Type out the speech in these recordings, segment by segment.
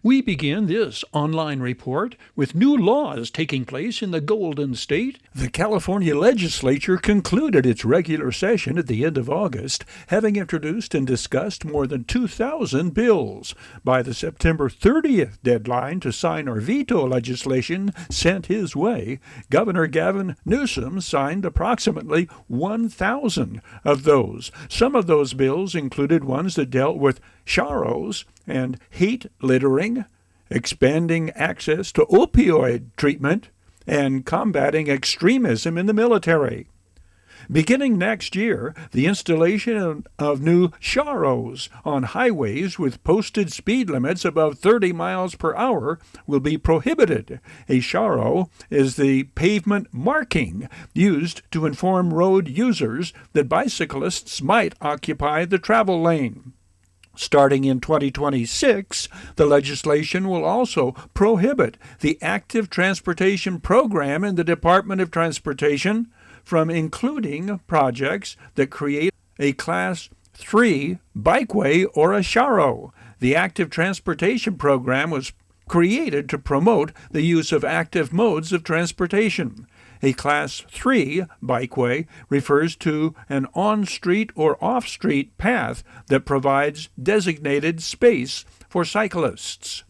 We begin this online report with new laws taking place in the Golden State. The California legislature concluded its regular session at the end of August, having introduced and discussed more than 2,000 bills. By the September 30th deadline to sign or veto legislation sent his way, Governor Gavin Newsom signed approximately 1,000 of those. Some of those bills included ones that dealt with Sharrows and hate littering, expanding access to opioid treatment, and combating extremism in the military. Beginning next year, the installation of new Sharrows on highways with posted speed limits above 30 miles per hour will be prohibited. A Sharrow is the pavement marking used to inform road users that bicyclists might occupy the travel lane. Starting in 2026, the legislation will also prohibit the active transportation program in the Department of Transportation from including projects that create a Class 3 bikeway or a Sharrow. The active transportation program was created to promote the use of active modes of transportation. A Class 3 bikeway refers to an on-street or off-street path that provides designated space for cyclists.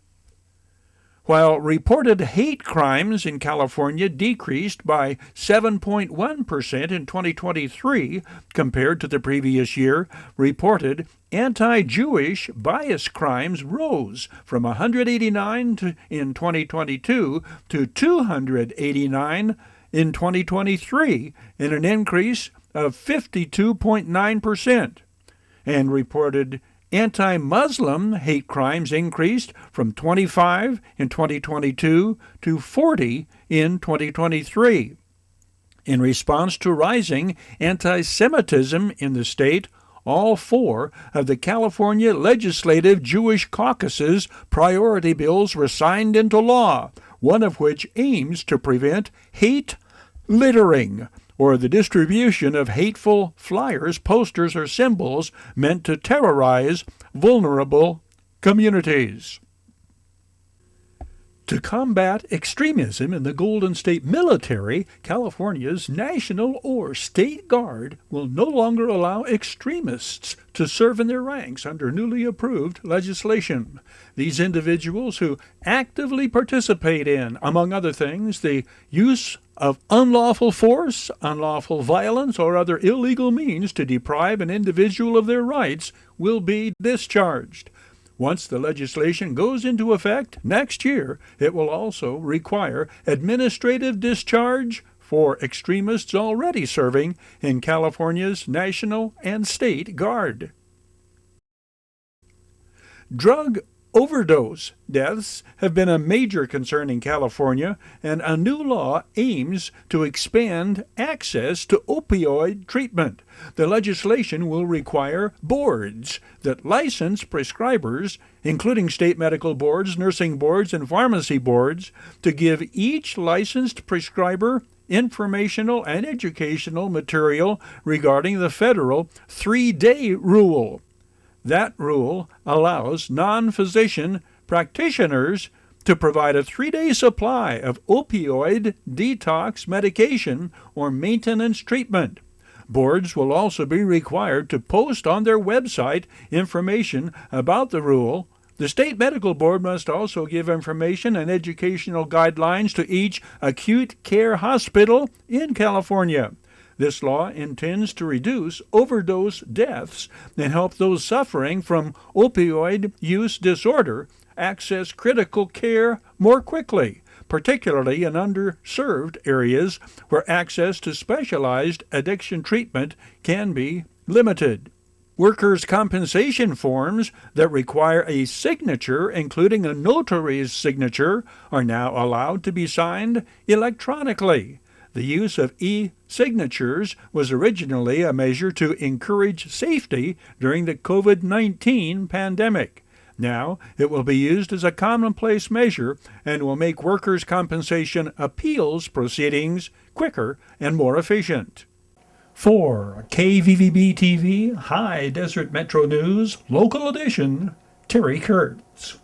While reported hate crimes in California decreased by 7.1% in 2023 compared to the previous year, reported anti-Jewish bias crimes rose from 189 in 2022 to 289 in 2023, in an increase of 52.9%, and reported anti-Muslim hate crimes increased from 25 in 2022 to 40 in 2023. In response to rising anti-Semitism in the state, all four of the California Legislative Jewish Caucus's priority bills were signed into law, one of which aims to prevent hate littering, or the distribution of hateful flyers, posters, or symbols meant to terrorize vulnerable communities. To combat extremism in the Golden State military, California's National or State Guard will no longer allow extremists to serve in their ranks under newly approved legislation. These individuals who actively participate in, among other things, the use of unlawful force, unlawful violence, or other illegal means to deprive an individual of their rights will be discharged. Once the legislation goes into effect next year, it will also require administrative discharge for extremists already serving in California's National and State Guard. Drug overdose deaths have been a major concern in California, and a new law aims to expand access to opioid treatment. The legislation will require boards that license prescribers, including state medical boards, nursing boards, and pharmacy boards, to give each licensed prescriber informational and educational material regarding the federal 3-day rule. That rule allows non-physician practitioners to provide a 3-day supply of opioid detox medication or maintenance treatment. Boards will also be required to post on their website information about the rule. The State Medical Board must also give information and educational guidelines to each acute care hospital in California. This law intends to reduce overdose deaths and help those suffering from opioid use disorder access critical care more quickly, particularly in underserved areas where access to specialized addiction treatment can be limited. Workers' compensation forms that require a signature, including a notary's signature, are now allowed to be signed electronically. The use of e-signatures was originally a measure to encourage safety during the COVID-19 pandemic. Now it will be used as a commonplace measure and will make workers' compensation appeals proceedings quicker and more efficient. For KVVB-TV High Desert Metro News, Local Edition, Terry Kurtz.